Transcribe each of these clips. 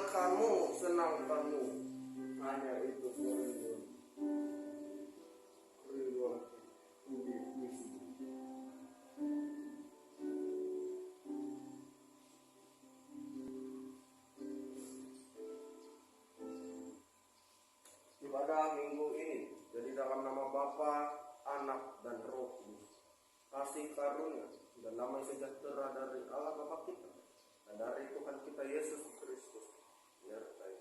kamu, senang kamu, hanya itu kerinduan. Kerinduan budi puisi. Ibadah minggu ini jadi dalam nama Bapa, Anak, dan Roh Kudus. Kasih karunia dan damai sejahtera dari Allah Bapa kita dan dari Tuhan kita Yesus Kristus menyertai.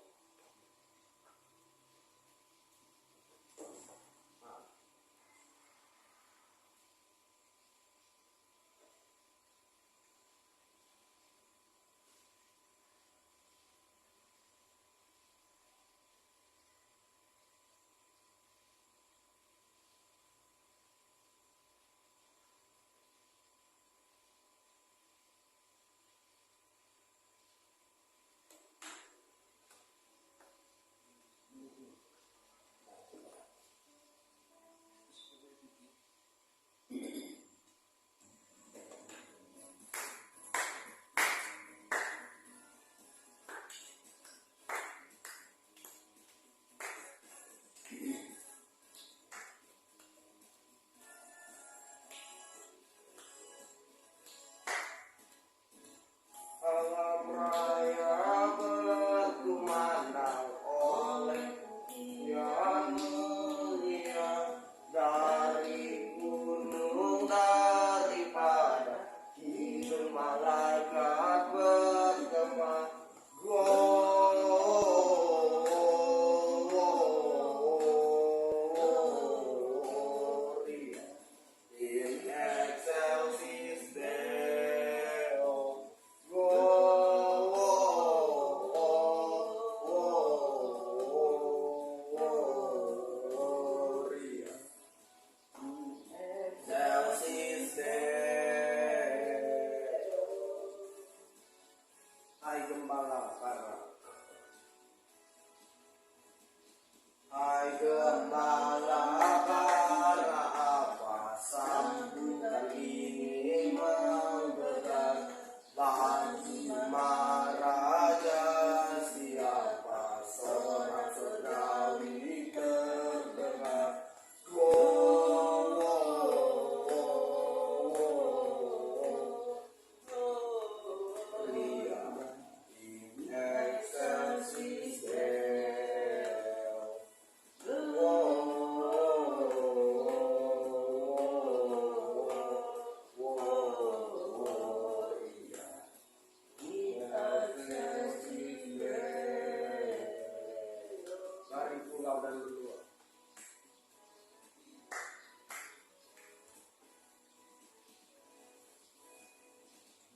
Alam raya berkumandang oleh yang mulia dari gunung daripada hidung malaikat bergema. Gloria in excelsis Deo. Gloria excelsis Deo. Hai gembala kara, hai gembala kara, apa sambutan ini menggegar? Lagi Maharaja siapa seorang surgawi terdengar. Gloria in excelsis Deo. Mari pulau dan berdua.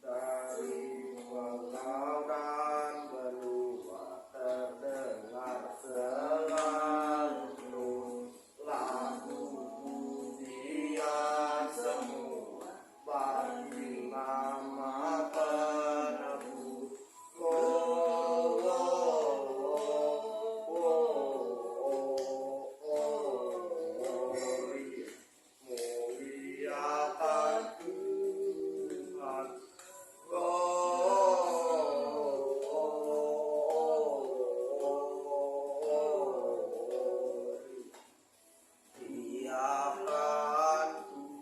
Dari pulau dan benua terdengar selalu lagu pujian semua bagi nama penebus. Gloria, muliakan Tuhan. Muliakan Tuhan.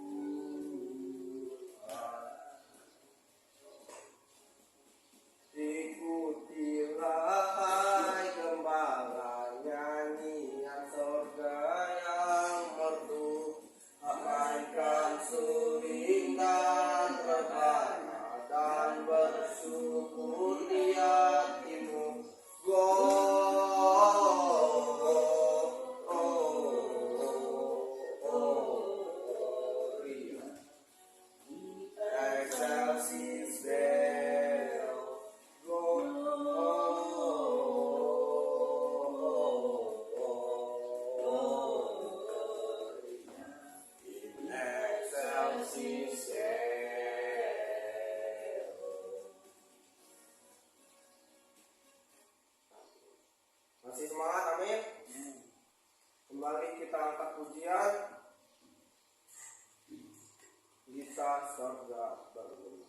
Ikutilah hai gembala nyanyian sorga yang merdu, mainkan suling dan rebana dan bersyukur di hatimu. Gloria excelsis Deo. In excelsis Deo. Masih semangat, amin. Kembali kita angkat pujian. Kita surga bergema.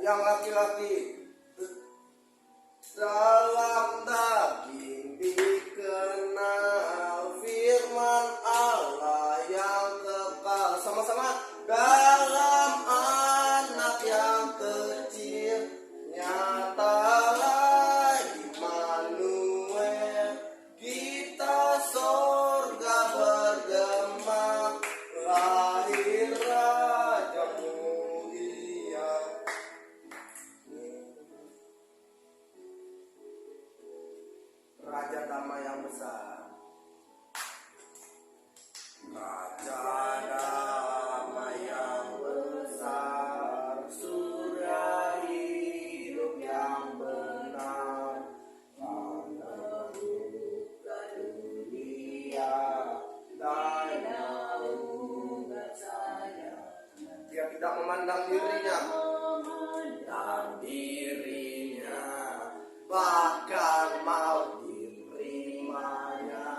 yang laki-laki dalam daging dikenal firman Allah yang kekal. Sama-sama. Dalam anak yang kecil nyatalah Immanuel, kita sorga bergema, lahir Raja mulia. Raja damai yang besar, Raja damai yang besar, surga hidup yang benar, meneguhkan dunia dan naungan saya. Dia tidak memandang dirinya, bahkan mau diterimanya,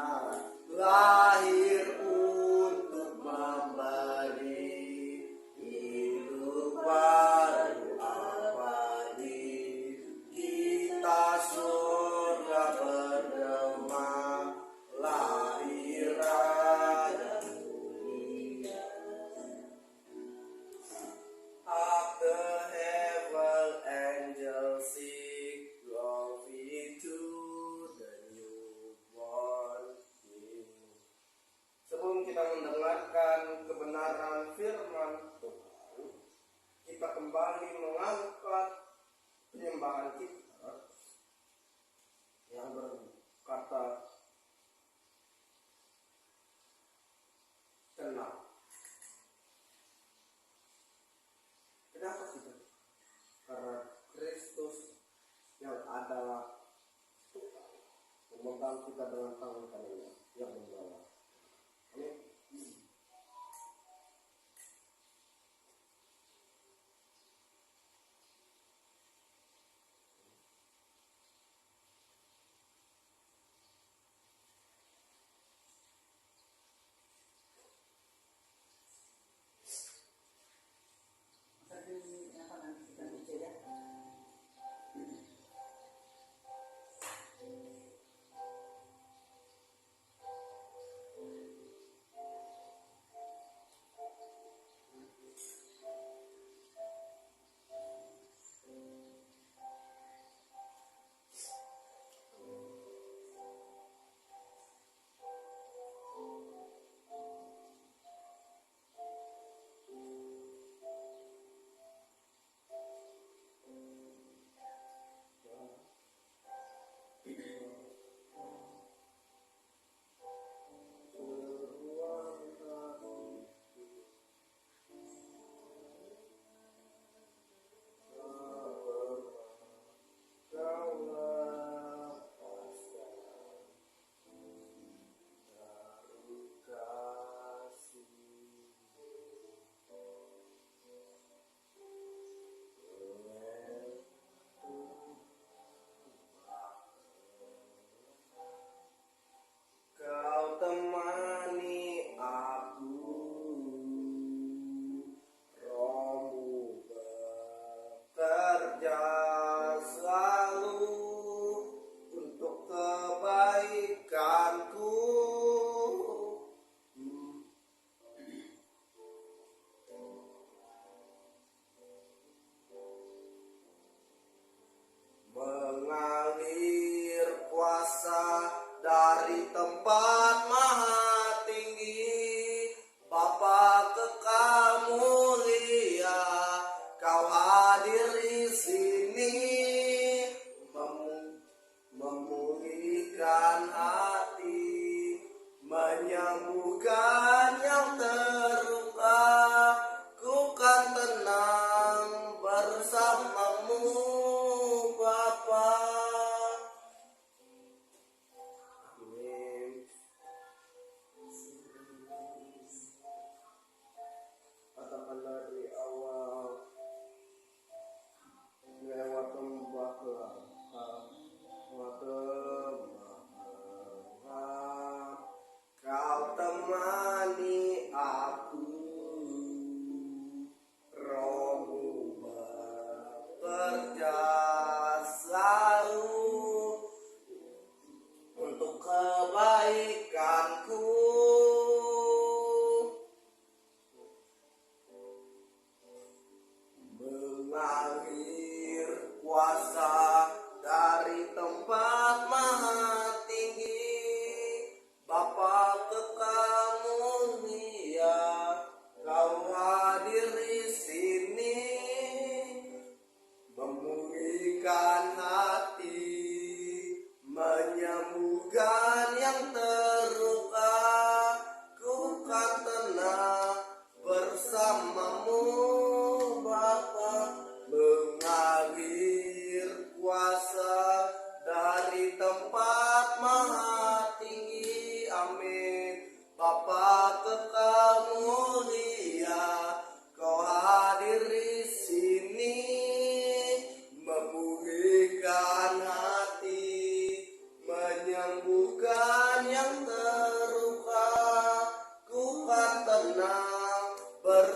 lahir untuk memberi hidup baru abadi. Kita surga bergema, lahir Raja mulia. Up the heaven angels sing, glory to the newborn King. Sebelum kita mendengarkan kebenaran firman Tuhan, kita kembali mengangkat penyembahan kita yang berkata tenang. Kenapa kita? Karena Kristus yang adalah Tuhan memegang kita dengan tangan kanannya yang membawa. Amin.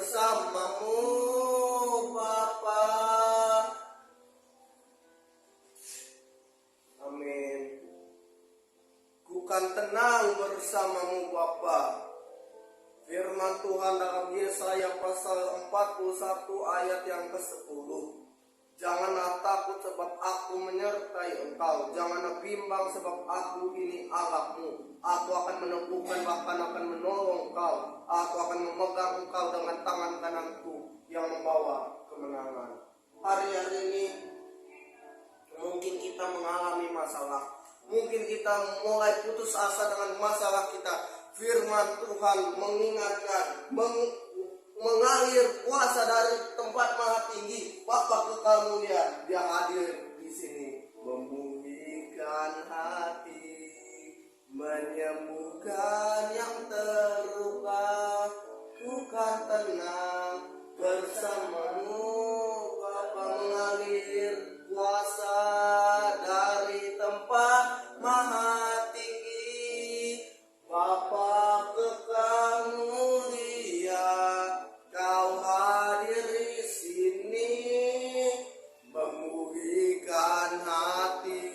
bersamamu Bapa. Amin. Ku kan tenang bersamamu Bapa. Firman Tuhan dalam Yesaya pasal 41 ayat yang ke-10. Janganlah takut sebab aku menyertai engkau. Janganlah bimbang sebab aku ini Allahmu. Aku akan meneguhkan bahkan akan menolong engkau. Aku akan memegang engkau dengan tangan kananku yang membawa kemenangan. Hari-hari ini mungkin kita mengalami masalah. Mungkin kita mulai putus asa dengan masalah kita. Firman Tuhan mengingatkan, mengalir kuasa dari tempat maha tinggi. Bapa kekal mulia, Dia hadir di sini, memulihkan hati, menyembuhkan yang terluka. Ku kan tenang bersamamu Bapa, mengalir kuasa dari tempat maha tinggi. Bapa kekal mulia, Kau hadir di sini, memulihkan hati,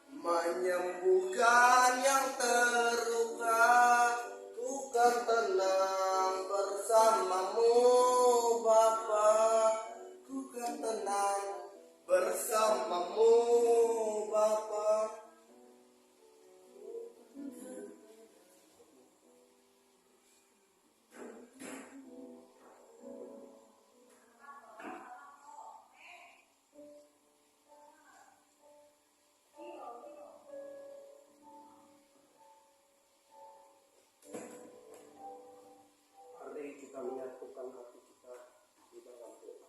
menyembuhkan yang terluka. Ku kan tenang bersamamu Bapa, ku kan tenang bersamamu Bapa. Mari kita menyatukan hati kita di dalam doa.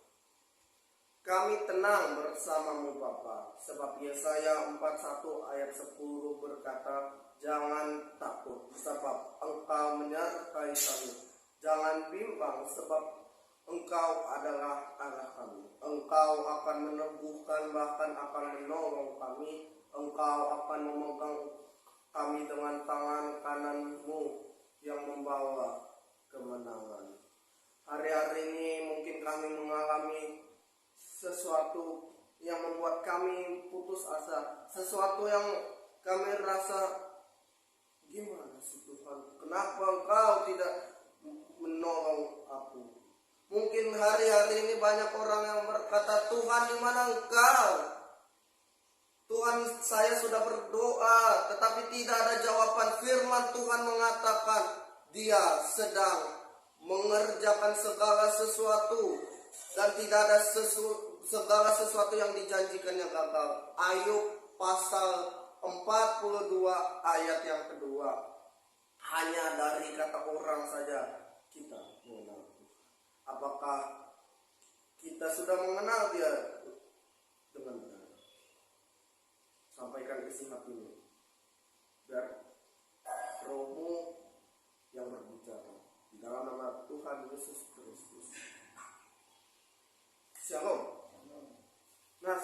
Kami tenang bersamamu Bapa, sebab Yesaya 41 ayat 10 berkata, jangan takut sebab engkau menyertai kami. Jangan bimbang sebab engkau adalah Allah kami. Engkau akan meneguhkan bahkan akan menolong kami. Engkau akan memegang kami dengan tangan kananmu yang membawa kemenangan. Hari-hari ini mungkin kami mengalami sesuatu yang membuat kami putus asa, sesuatu yang kami rasa, gimana sih Tuhan, kenapa engkau tidak menolong aku? Mungkin hari-hari ini banyak orang yang berkata, Tuhan di mana engkau? Tuhan, saya sudah berdoa tetapi tidak ada jawaban. Firman Tuhan mengatakan Dia sedang mengerjakan segala sesuatu dan tidak ada segala sesuatu yang dijanjikan yang gagal. Ayub pasal 42 ayat yang kedua. Hanya dari kata orang saja kita mengenal. Apakah kita sudah mengenal Dia dengan benar? Sampaikan isi hatimu, biar rohmu yang berbicara di dalam nama Tuhan Yesus Kristus. Shalom. Nah,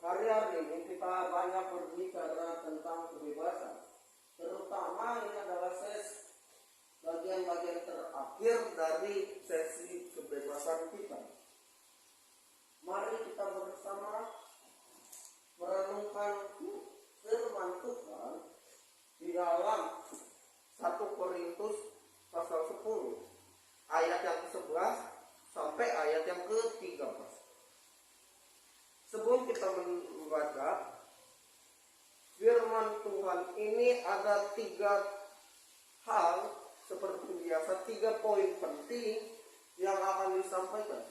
hari-hari ini kita banyak berbicara tentang kebebasan. Terutama ini adalah bagian-bagian terakhir dari sesi kebebasan kita. Mari kita bersama merenungkan firman Tuhan di dalam 1 Korintus pasal 10 ayat yang ke-11 sampai ayat yang ke-13. Sebelum kita membaca firman Tuhan ini, ada 3 hal seperti biasa, 3 poin penting yang akan disampaikan.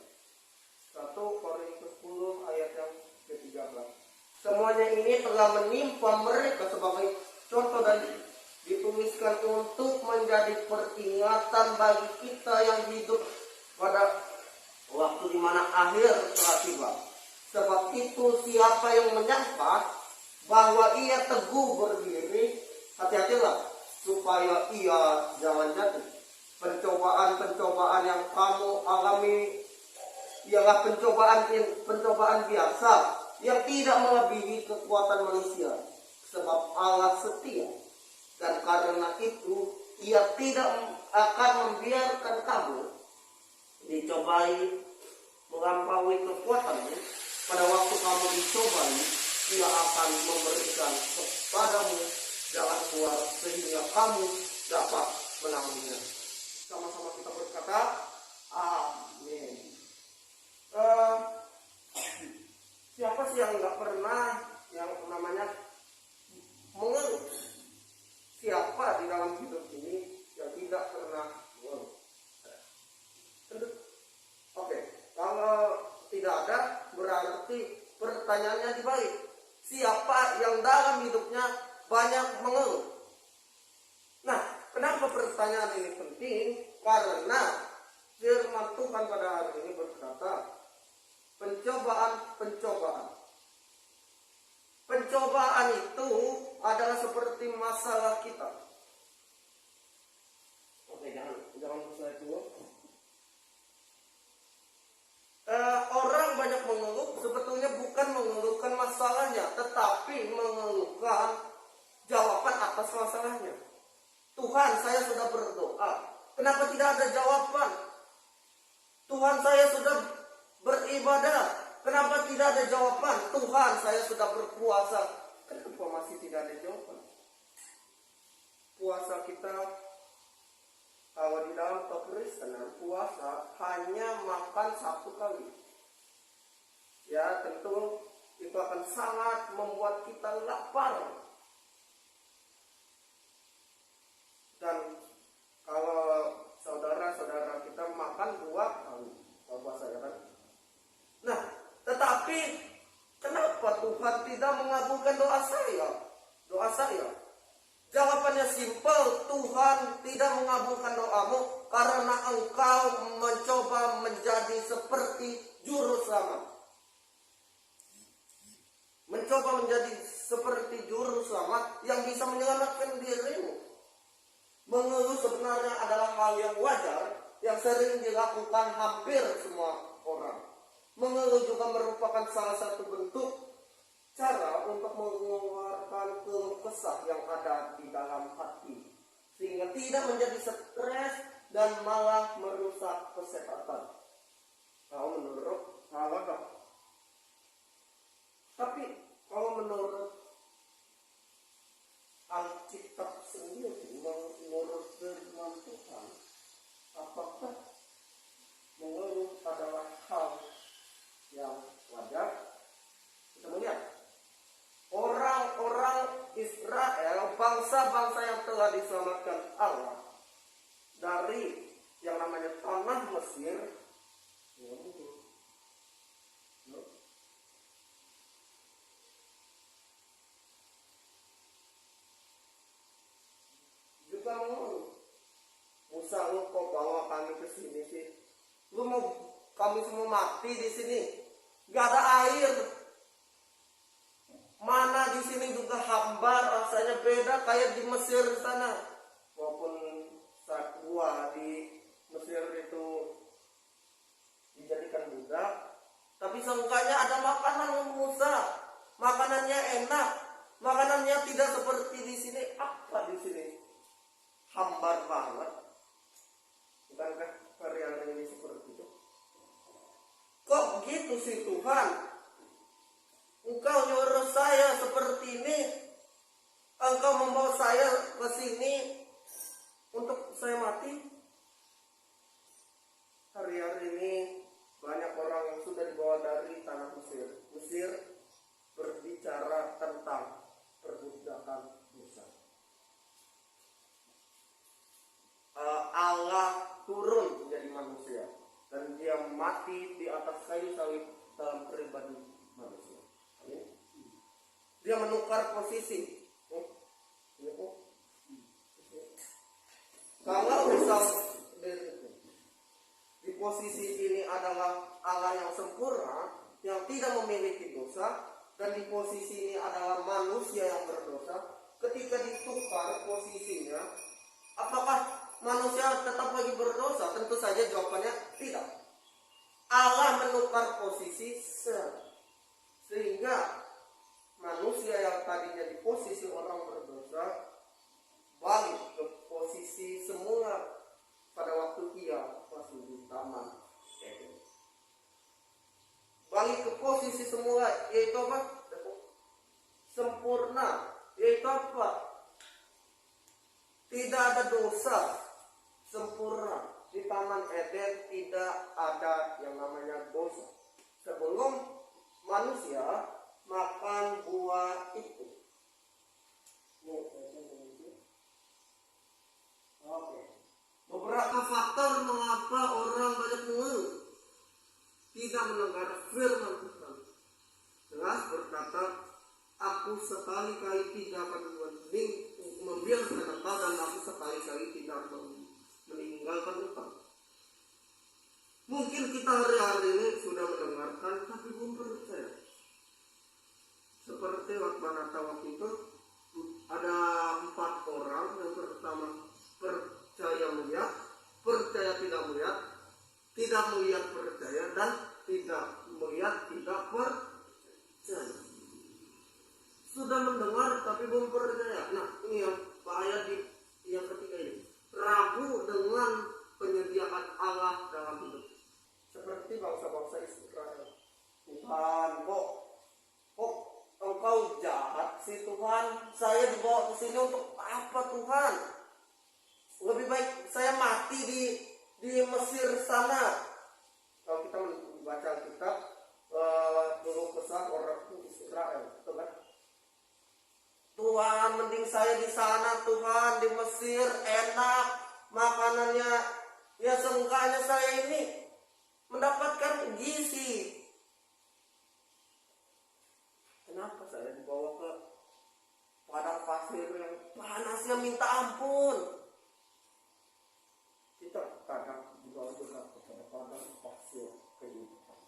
1 Korintus 10 ayat yang ke-13. Semuanya ini telah menimpa mereka sebagai contoh dan dituliskan untuk menjadi peringatan bagi kita yang hidup pada waktu di mana akhir telah tiba. Sebab itu siapa yang menyangka bahwa ia teguh berdiri, hati-hatilah supaya ia jangan jatuh. Pencobaan-pencobaan yang kamu alami ialah pencobaan biasa yang tidak melebihi kekuatan manusia, sebab Allah setia, dan karena itu Ia tidak akan membiarkan kamu baik melampaui kekuatanmu, pada waktu kamu dicobai, Dia akan memberikan kepadamu jalan keluar sehingga kamu dapat menangguhnya. Sama-sama kita berkata, amin. Siapa sih yang nggak pernah yang namanya mengeluh? Siapa di dalam hidup ini yang tidak pernah mengeluh? Oke, kalau tidak ada berarti pertanyaannya dibalik. Siapa yang dalam hidupnya banyak mengeluh? Nah, kenapa pertanyaan ini penting? Karena firman Tuhan pada hari ini berkata, pencobaan. Pencobaan itu adalah seperti masalah kita. Oke, jangan saya dulu. Orang banyak mengeluh sebetulnya bukan mengeluhkan masalahnya, tetapi mengeluhkan jawaban atas masalahnya. Tuhan, saya sudah berdoa, kenapa tidak ada jawaban? Tuhan, saya sudah beribadah, kenapa tidak ada jawaban? Tuhan, saya sudah berpuasa, kenapa masih tidak ada jawaban? Puasa kita, kalau di dalam kekristenan, puasa hanya makan 1 kali. Ya, tentu itu akan sangat membuat kita lapar. Dan kalau saudara-saudara kita makan 2 kali kalau puasa, ya kan? Nah, tetapi kenapa Tuhan tidak mengabulkan doa saya? Jawabannya simpel, Tuhan tidak mengabulkan doamu karena engkau mencoba menjadi seperti juru selamat. Mencoba menjadi seperti juru selamat yang bisa menyelamatkan dirimu. Mengeluh sebenarnya adalah hal yang wajar yang sering dilakukan hampir semua orang. Mengeluh juga merupakan salah satu bentuk cara untuk mengeluarkan keluh kesah yang ada di dalam hati, sehingga tidak menjadi stres dan malah merusak kesehatan. Kalau menurut dok. Tapi kalau menurut Alkitab sendiri, menurut firman Tuhan, apakah mengeluh adalah hal yang wajar? Kita melihat orang-orang Israel, bangsa-bangsa yang telah diselamatkan Allah dari yang namanya tanah Mesir, juga mengeluh. Musa, lu kok bawa kami ke sini sih? Lu mau kami semua mati di sini? Gak ada air. Mana di sini juga hambar, rasanya beda kayak di Mesir sana. Walaupun saat gua di Mesir itu dijadikan budak, tapi seenggaknya ada makanan Musa. Makanannya enak, makanannya tidak seperti di sini. Apa di sini? Hambar banget. Bukankah hari ini seperti itu? Kok gitu sih Tuhan? Engkau nyuruh saya seperti ini, engkau membawa saya ke sini untuk saya mati. Hari-hari ini banyak orang yang sudah dibawa dari tanah Mesir. Mesir berbicara tentang perbudakan Musa. Allah turun menjadi manusia dan dia mati di atas kayu salib dalam pribadi manusia. Dia menukar posisi. Kalau misal di posisi ini adalah Allah yang sempurna, yang tidak memiliki dosa, dan di posisi ini adalah manusia yang berdosa, ketika ditukar posisinya, apakah manusia tetap lagi berdosa? Tentu saja jawabannya tidak. Allah menukar posisi sehingga manusia yang tadinya di posisi orang berdosa balik ke posisi semula pada waktu ia masih di taman Eden. balik ke posisi semula, yaitu apa? Sempurna, yaitu apa? Tidak ada dosa, sempurna. Di Taman Eden tidak ada yang namanya dosa. Sebelum manusia makan buah itu. Oke. Beberapa faktor mengapa orang banyak mengeluh tidak mendengar firman Tuhan. Jelas berkata, aku sekali-kali tidak akan membiarkan engkau, dan aku sekali-kali tidak meninggalkan engkau. Mungkin kita hari-hari ini sudah mendengarkan tapi belum percaya. Seperti waktu itu ada 4 orang. Yang pertama percaya melihat, percaya tidak melihat, tidak melihat percaya, dan tidak melihat tidak percaya. Sudah mendengar tapi belum percaya. Nah, ini yang bahaya di yang ketiga ini. Ragu dengan penyediaan Allah dalam hidup. Seperti bangsa-bangsa Israel. Tuhan, kok engkau jahat sih Tuhan? Saya dibawa ke sini untuk apa Tuhan? Lebih baik saya mati di Mesir sana. Kalau kita membaca kitab dulu kesah orang Israel, betul kan? Tuhan, mending saya di sana Tuhan, di Mesir enak makanannya. Ya seenggaknya saya ini mendapatkan gizi. Kenapa saya dibawa ke padang pasir yang panasnya minta ampun? Kita kadang dibawa juga kepada padang pasir kehidupan.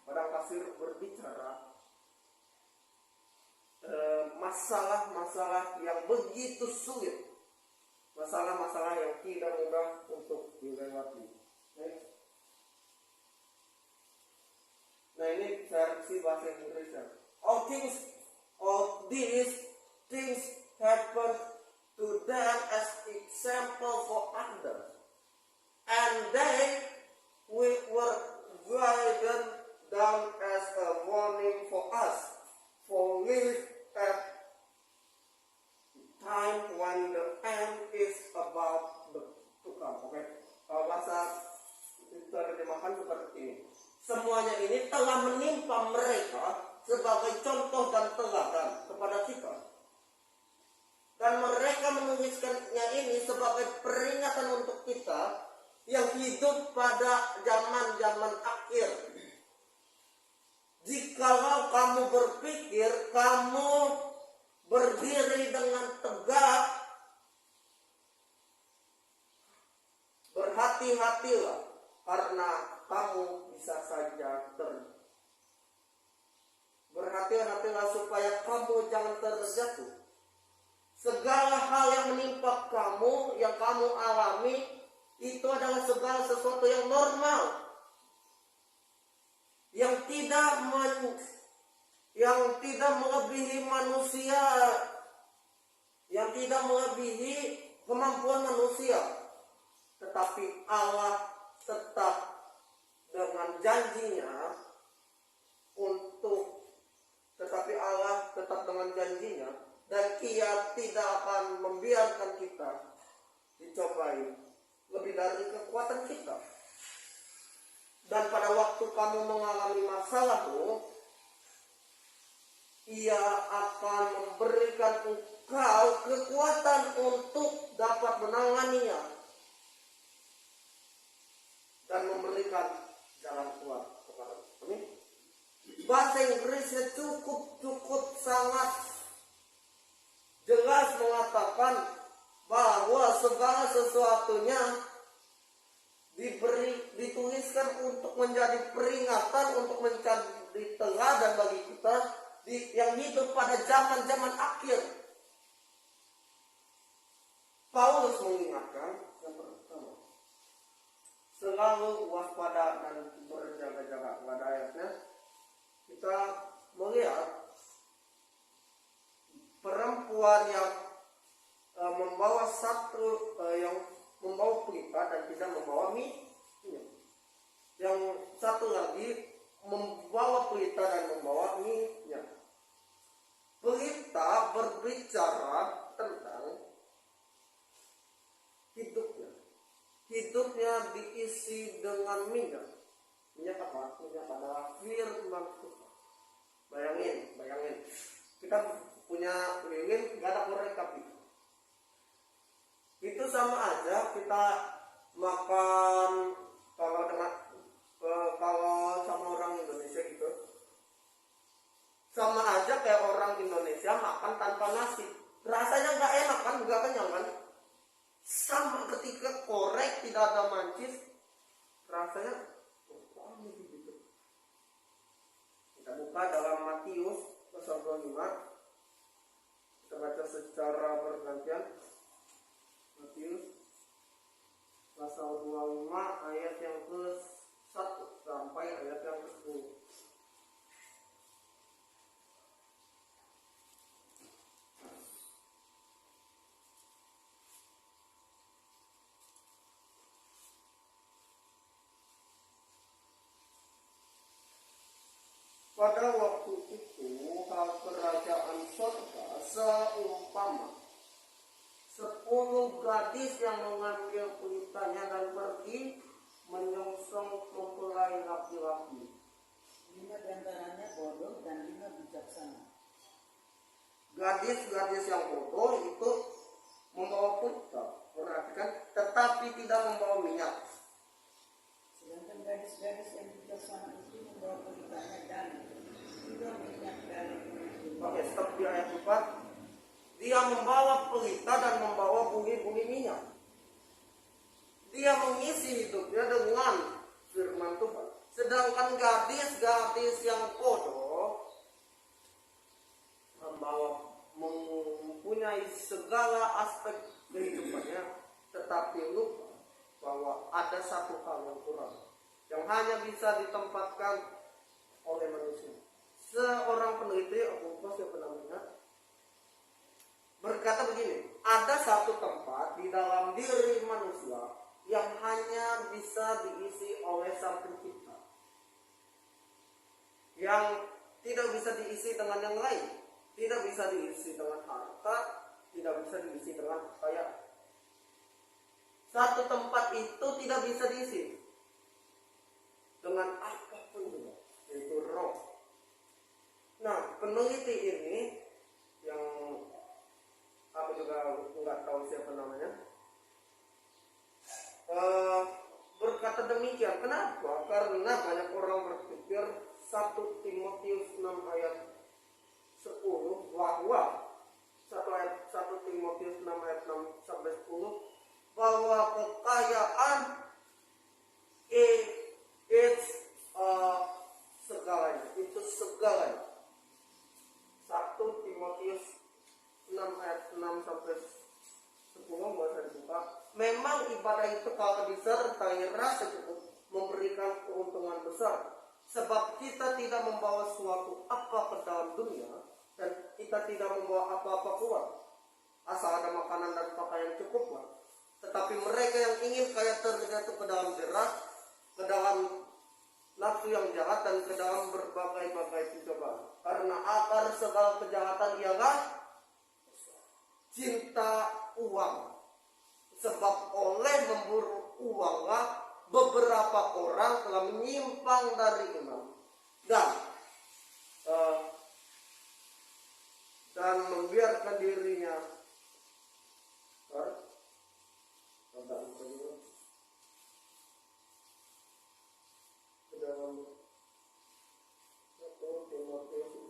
Padang pasir berbicara masalah-masalah yang begitu sulit, masalah-masalah yang tidak mudah untuk dilewati. Nah ini versi bahasa Inggrisnya. All these things happen to them as example for others, and they were guided down as a warning for us, for live at time when the end is about to come. Oke, bahasa diterjemahkan seperti ini. Semuanya ini telah menimpa mereka sebagai contoh dan teladan kepada kita. Dan mereka menuliskannya ini sebagai peringatan untuk kita yang hidup pada zaman-zaman akhir. Jikalau kamu berpikir kamu berdiri dengan tegak, berhati-hatilah, karena kamu bisa saja berhati-hatilah supaya kamu jangan terjatuh. Segala hal yang menimpa kamu, yang kamu alami, itu adalah segala sesuatu yang normal, yang tidak melebihi manusia, yang tidak melebihi kemampuan manusia. Tetapi Allah tetap dengan janjinya dan Ia tidak akan membiarkan kita dicobai lebih dari kekuatan kita. Dan pada waktu kamu mengalami masalahmu, Ia akan memberikan engkau kekuatan untuk dapat menanganinya dan memberikan jalan keluar kepada kami. Bahasa Inggrisnya cukup sangat jelas mengatakan bahwa segala sesuatunya dituliskan untuk menjadi peringatan, untuk menjadi teladan bagi kita yang hidup pada zaman-zaman akhir. Paulus mengingatkan yang pertama, selalu waspada dan berjaga-jaga. Pada ayatnya kita melihat perempuan yang membawa yang membawa pelita dan tidak membawa minyak. Yang satu lagi membawa pelita dan membawa minyak. Pelita berbicara tentang hidupnya diisi dengan minyak. Minyak apa? Minyak adalah firman Tuhan. Bayangin. Kita punya lilin, gak ada korek api. Itu sama aja kita makan kalau sama orang Indonesia gitu. Sama aja kayak orang Indonesia makan tanpa nasi. Rasanya nggak enak kan, nggak kenyang kan. Sama ketika korek tidak ada mancis, rasanya gitu. Kita buka dalam Matius pasal 25. Kita baca secara bergantian. Matius pasal 25 ayat yang ke-1 sampai ayat yang ke-10. Pada waktu itu hal kerajaan surga seumpama 10 gadis yang mengambil pelitanya dan pergi menyongsong mempelai laki-laki. 5 di antaranya bodoh dan 5 bijaksana. Gadis-gadis yang bodoh itu membawa pelita, perhatikan, tetapi tidak membawa minyak. Sedangkan gadis-gadis yang bijaksana itu membawa pelitanya dan juga minyak dari. Oke, stop di ayat 4. Dia membawa pelita dan membawa bunyi-bunyi minyak. Dia mengisi hidupnya dengan firman Tuhan. Sedangkan gadis-gadis yang bodoh mempunyai segala aspek kehidupannya, tetapi lupa bahwa ada satu hal yang kurang, yang hanya bisa ditempatkan oleh manusia. Seorang peneliti, aku lupa siapa namanya, berkata begini, ada satu tempat di dalam diri manusia yang hanya bisa diisi oleh Sang Pencipta, yang tidak bisa diisi dengan yang lain, tidak bisa diisi dengan harta, tidak bisa diisi dengan kekayaan. Satu tempat itu tidak bisa diisi dengan apapun juga, yaitu roh. Nah, peneliti ini yang aku juga nggak tahu siapa namanya, berkata demikian. Kenapa? Karena banyak orang berpikir 1 Timotius 6 ayat 10 bahwa 1 Timotius 6 ayat 6 sampai 10 bahwa kekayaan segalanya, itu segalanya. 1 Timotius 6 ayat 6 sampai 10 bahasa dibuka. Memang ibadah itu kalau disertai rasa cukup memberikan keuntungan besar, sebab kita tidak membawa suatu apa ke dalam dunia dan kita tidak membawa apa-apa keluar, asal ada makanan dan pakaian cukuplah. Tetapi mereka yang ingin kaya terjatuh ke dalam derah, ke dalam nafsu yang jahat dan ke dalam berbagai-bagai pencobaan. Karena akar segala kejahatan ialah cinta uang. Sebab oleh memburu uanglah beberapa orang telah menyimpang dari iman dan membiarkan dirinya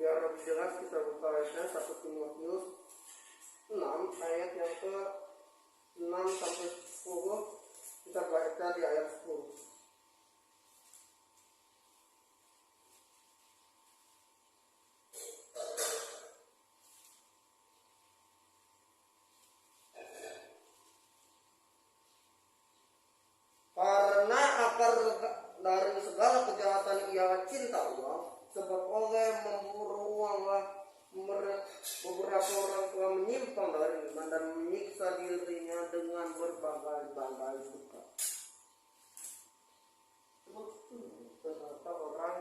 biar lebih jelas kita buka ayatnya 1 Timotius 6 ayat yang ke 6 sampai 10. Kita baca di ayat 10. Karena akar dari segala kejahatan ialah cinta uang, sebab oleh memburu uanglah beberapa orang telah menyimpang dari iman dan menyiksa dirinya dengan berbagai-bagai suka. Ternyata orang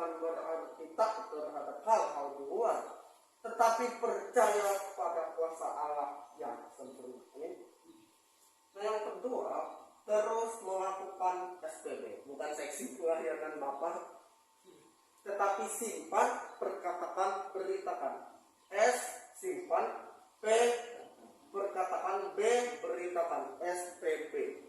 bukan berarti takut terhadap hal-hal di luar, tetapi percaya pada kuasa Allah yang sempurna. Amin. Nah, yang kedua, terus melakukan SPB, bukan seksi pelayanan Bapak, tetapi simpan, perkatakan, beritakan. S, simpan. P, perkatakan. B, beritakan. SPB.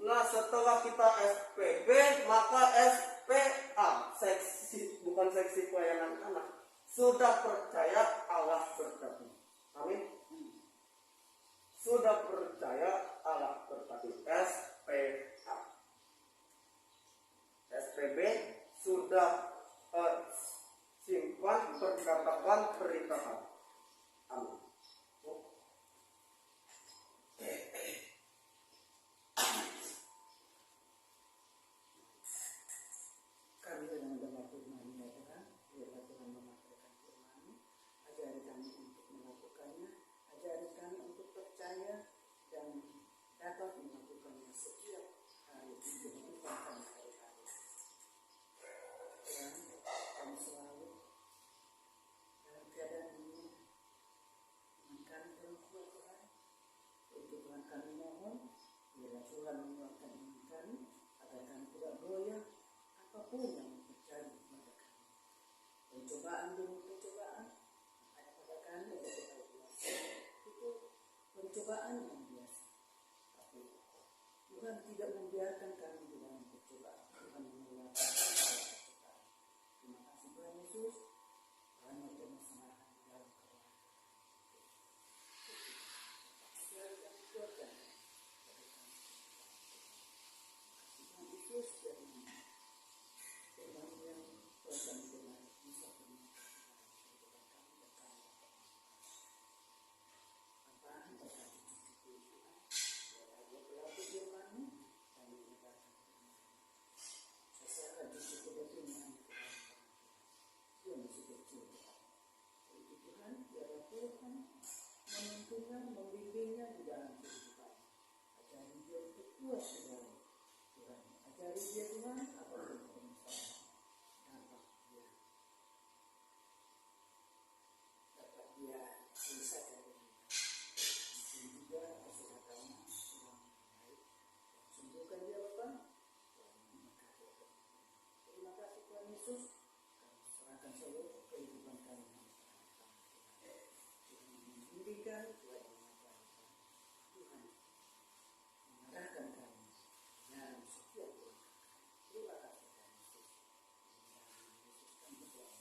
Nah, setelah kita SPB, maka SPA, seksi, bukan seksi pelayanan anak, sudah percaya Allah berkati. Amin. Sudah percaya Allah berkati. SPA. SPB sudah simpan, perkatakan, beritakan. Amin. Kami sedang mendengar firman ya Tuhan, biarlah Tuhan memakai firman, ajari kami untuk melakukannya, ajari kami untuk percaya dan dapat melakukannya setiap hari di kehidupan kami hari-hari. Tuhan, kami selalu dalam keadaan ini dengan kami dalam kuat Tuhan. Untuk Tuhan kami mohon, biarlah Tuhan menguatkan iman kami agar kami tidak goyah apapun yang terjadi pada kami. Pencobaan demi pencobaan ada pada kami adalah hal biasa. Itu pencobaan yang biasa. Tapi Tuhan tidak membiarkan kami di dalam pencobaan. Tuhan mengeluarkan kami dari pencobaan. Terima kasih Tuhan Yesus. Tuhan yang bermasalah di dalam keluarga. Biar kami kuatkan pada kami. Tuhan Yesus dari firman yang Tuhan kami dengar bisa bermanfaat dalam kehidupan kami dan kami. Bapa, berkati cucu Tuhan, biarlah dia pelaku firman-Mu dan menyebarkan firman-Mu. Saya serahkan cucu kepada Tuhan di dalam tangan Tuhan. Dia masih kecil Tuhan. Untuk Tuhan, biarlah Tuhan menuntunnya, membimbingnya di dalam kehidupan. Ajari dia untuk kuat di dalam Tuhan. Ajari dia Tuhan apapun permasalahan. Dapat dia selesaikan dengan dan juga kesehatannya sedang baik. Sembuhkan dia Bapa. Tuhan memberkati Bapa. Terima kasih Tuhan Yesus. Kami serahkan seluruh kehidupan kami. Tuhan membimbingkan, Tuhan mengajarkan, Tuhan mengarahkan kami dalam setiap langkah. Terima kasih Tuhan Yesus.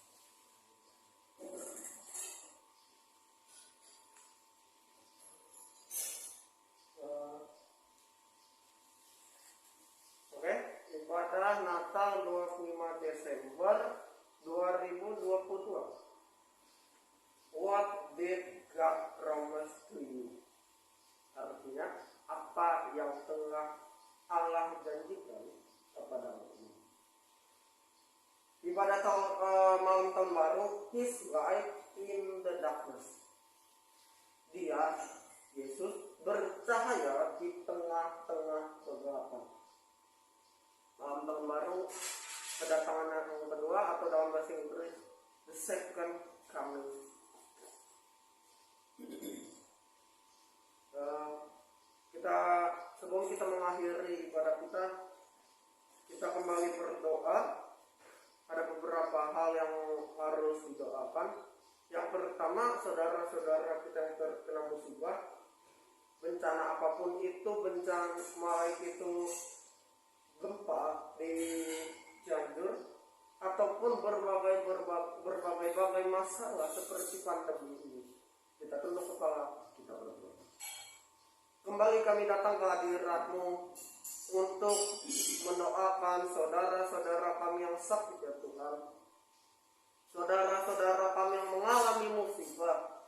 Yesus kami berdoa. Oke, ibadah Natal 25 Desember 2022. What did God promise to you? Artinya, apa yang telah Allah janjikan kepadamu? Ibadah malam tahun baru, His light in the darkness. Dia, Yesus, bercahaya di tengah-tengah kegelapan. Malam tahun baru, kedatangan yang kedua atau dalam bahasa Inggris, the second coming. Kita sebelum kita mengakhiri ibadah kita kembali berdoa. Ada beberapa hal yang harus didoakan. Yang pertama, saudara-saudara kita yang terkena musibah, bencana apapun itu, bencana baik itu gempa di Cianjur ataupun berbagai masalah seperti pandemi ini, kita tunduk kepala, kita berdoa. Kembali kami datang ke hadirat-Mu untuk mendoakan saudara-saudara kami yang sakit ya Tuhan, saudara-saudara kami yang mengalami musibah.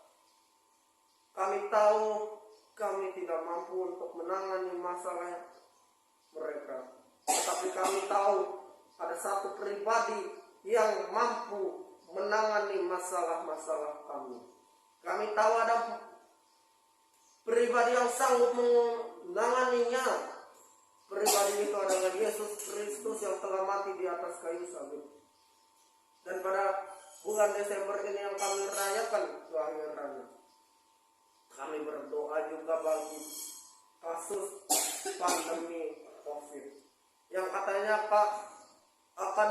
Kami tahu kami tidak mampu untuk menangani masalah mereka, tetapi kami tahu ada satu pribadi yang mampu menangani masalah-masalah kami. Kami tahu ada pribadi yang sanggup menanganinya. Pribadi itu adalah Yesus Kristus yang telah mati di atas kayu salib. Dan pada bulan Desember ini yang kami rayakan kelahirannya, kami berdoa juga bagi kasus pandemi COVID yang katanya akan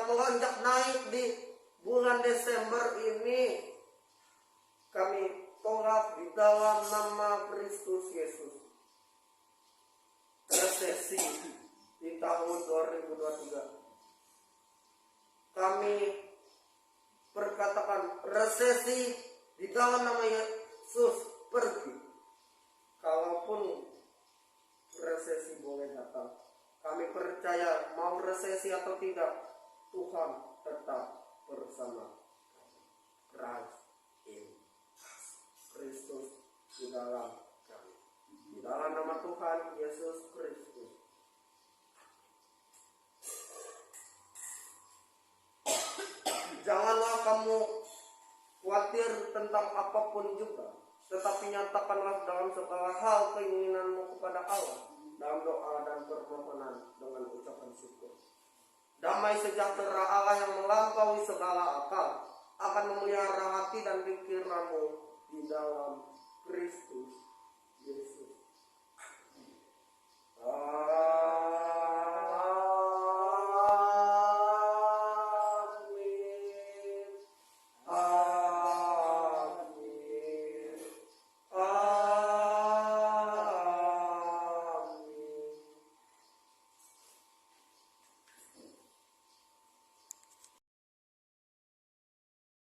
melonjak naik di bulan Desember ini. Kami tolak di dalam nama Kristus Yesus. Resesi di tahun 2023. Kami perkatakan resesi di dalam nama Yesus pergi. Kalaupun resesi boleh datang, kami percaya mau resesi atau tidak, Tuhan tetap bersama Christ in us. Kristus di dalam kami. Di dalam nama Tuhan Yesus Kristus. Janganlah kamu khawatir tentang apapun juga, tetapi nyatakanlah dalam segala hal keinginanmu kepada Allah dalam doa dan permohonan dengan ucapan syukur. Damai sejahtera Allah yang melampaui segala akal akan memelihara hati dan pikiranmu di dalam Kristus Yesus.